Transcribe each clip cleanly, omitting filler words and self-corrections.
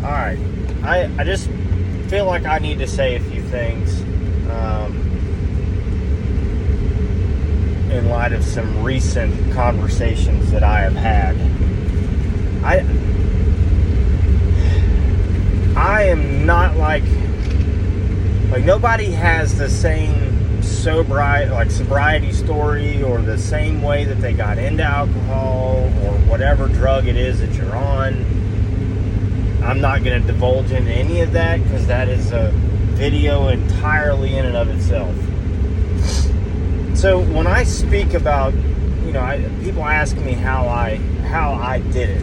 All right. I just feel like I need to say a few things in light of some recent conversations that I have had. I am not like nobody has the same sobriety story or the same way that they got into alcohol or whatever drug it is that you're on. I'm not going to divulge into any of that because that is a video entirely in and of itself. So when I speak about, people ask me how I did it.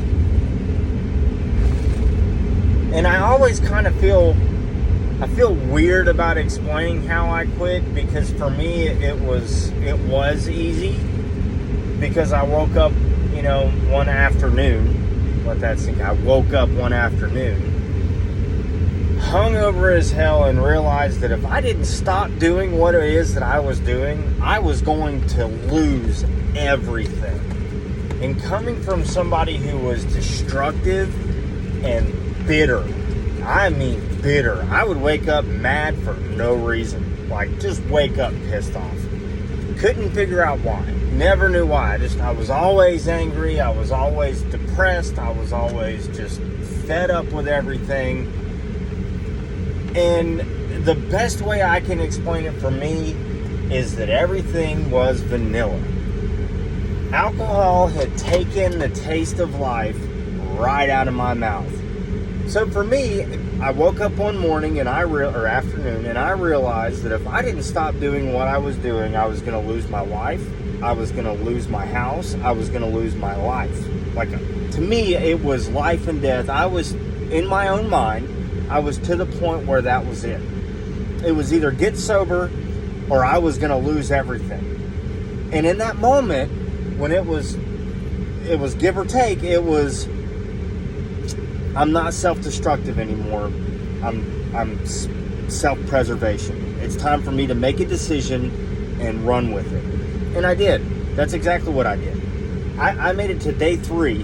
And I always kind of feel weird about explaining how I quit because for me it was easy because I woke up, one afternoon. Let that sink. I woke up one afternoon, hungover as hell, and realized that if I didn't stop doing what it is that I was doing, I was going to lose everything. And coming from somebody who was destructive and bitter, I mean bitter. I would wake up mad for no reason. Just wake up pissed off. Couldn't figure out why. Never knew why. I was always angry. I was always depressed. I was always just fed up with everything. And the best way I can explain it for me is that everything was vanilla. Alcohol had taken the taste of life right out of my mouth. So for me, I woke up one morning or afternoon, and I realized that if I didn't stop doing what I was doing, I was going to lose my wife, I was going to lose my house, I was going to lose my life. To me, it was life and death. I was, in my own mind, I was to the point where that was it. It was either get sober or I was going to lose everything. And in that moment, when it was give or take, it was, I'm not self-destructive anymore. I'm self-preservation. It's time for me to make a decision and run with it. And I did. That's exactly what I did. I made it to day 3,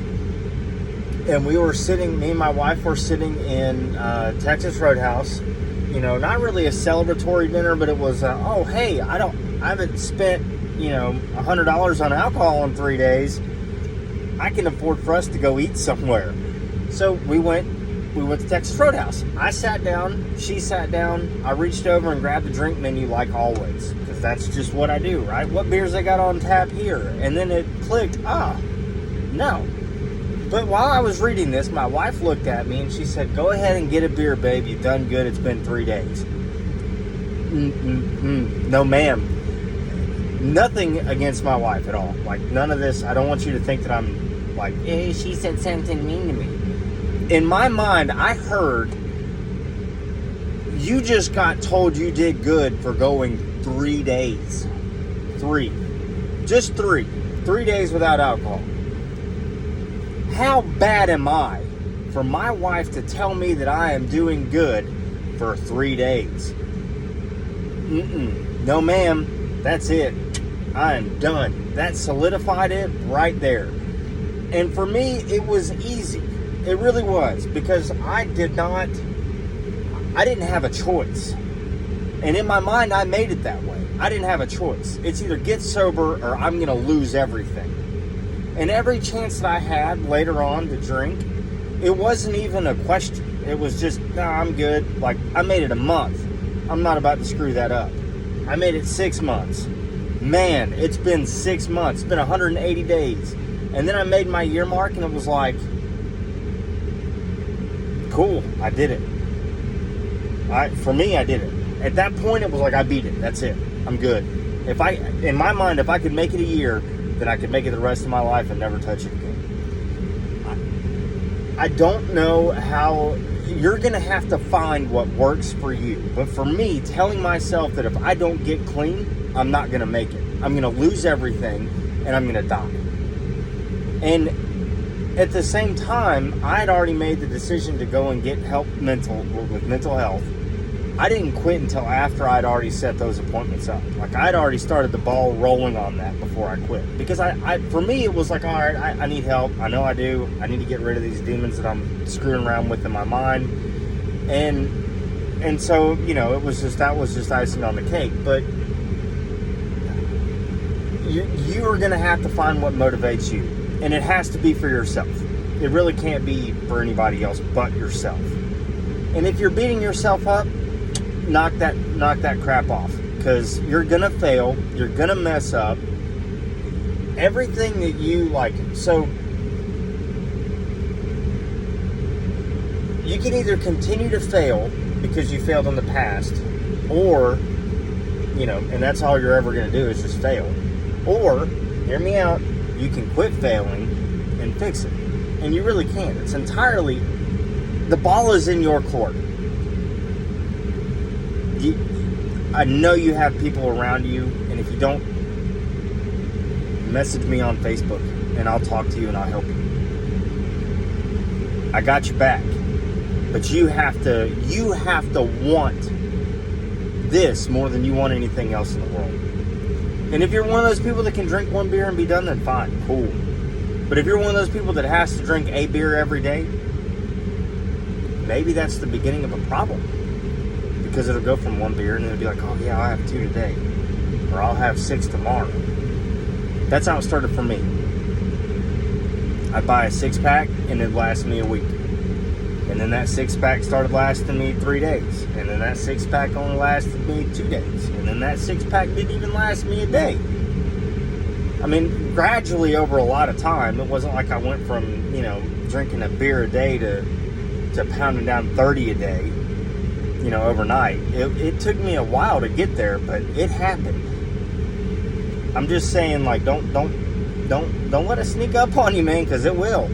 and me and my wife were sitting in Texas Roadhouse. Not really a celebratory dinner, but it was, hey, I haven't spent, $100 on alcohol in 3 days. I can afford for us to go eat somewhere. So we went to Texas Roadhouse. I sat down, she sat down, I reached over and grabbed the drink menu like always, because that's just what I do, right? What beers they got on tap here? And then it clicked, no. But while I was reading this, my wife looked at me and she said, go ahead and get a beer, babe, you've done good, it's been 3 days. No, ma'am. Nothing against my wife at all. None of this, I don't want you to think that I'm she said something mean to me. In my mind, I heard, you just got told you did good for going 3 days. 3. Just 3. 3 days without alcohol. How bad am I for my wife to tell me that I am doing good for 3 days? No, ma'am. That's it. I am done. That solidified it right there. And for me, it was easy. It really was, because I didn't have a choice. And in my mind, I made it that way. I didn't have a choice. It's either get sober or I'm going to lose everything. And every chance that I had later on to drink, it wasn't even a question. It was just, no, I'm good. I made it a month. I'm not about to screw that up. I made it 6 months. Man, it's been 6 months. It's been 180 days. And then I made my year mark, and it was like, cool, I did it. For me, I did it. At that point, it was like I beat it. That's it. I'm good. In my mind, if I could make it a year, then I could make it the rest of my life and never touch it again. I don't know how. You're going to have to find what works for you. But for me, telling myself that if I don't get clean, I'm not going to make it. I'm going to lose everything, and I'm going to die. And at the same time, I had already made the decision to go and get help with mental health. I didn't quit until after I'd already set those appointments up. Like, I'd already started the ball rolling on that before I quit. Because for me, it was like, all right, I need help. I know I do. I need to get rid of these demons that I'm screwing around with in my mind. And so, you know, that was just icing on the cake. But you are going to have to find what motivates you. And it has to be for yourself. It really can't be for anybody else but yourself. And if you're beating yourself up, knock that crap off, because you're gonna fail, you're gonna mess up. Everything that you like, so you can either continue to fail because you failed in the past, or, you know, and that's all you're ever gonna do is just fail. Or, hear me out, you can quit failing and fix it. And you really can. It's entirely, the ball is in your court. I know you have people around you, and if you don't, message me on Facebook, and I'll talk to you and I'll help you. I got your back, but you have to want this more than you want anything else in the world. And if you're one of those people that can drink one beer and be done, then fine, cool. But if you're one of those people that has to drink a beer every day, maybe that's the beginning of a problem. Because it'll go from one beer and it'll be like, oh yeah, I'll have 2 today. Or I'll have 6 tomorrow. That's how it started for me. I'd buy a 6-pack and it'd last me a week. And then that 6-pack started lasting me 3 days. And then that 6-pack only lasted me 2 days. And then that 6-pack didn't even last me a day. I mean, gradually over a lot of time, it wasn't like I went from, you know, drinking a beer a day to pounding down 30 a day. You know, overnight. It took me a while to get there, but it happened. I'm just saying, like, don't let it sneak up on you, man, because it will.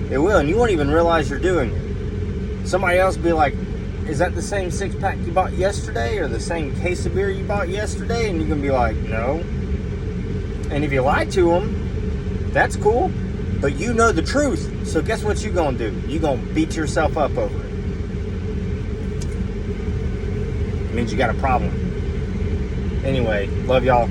It will, and you won't even realize you're doing it. Somebody else will be like, is that the same 6-pack you bought yesterday, or the same case of beer you bought yesterday? And you can be like, no. And if you lie to them, that's cool, but you know the truth. So guess what you're gonna do? You're gonna beat yourself up over it. Means you got a problem. Anyway, love y'all.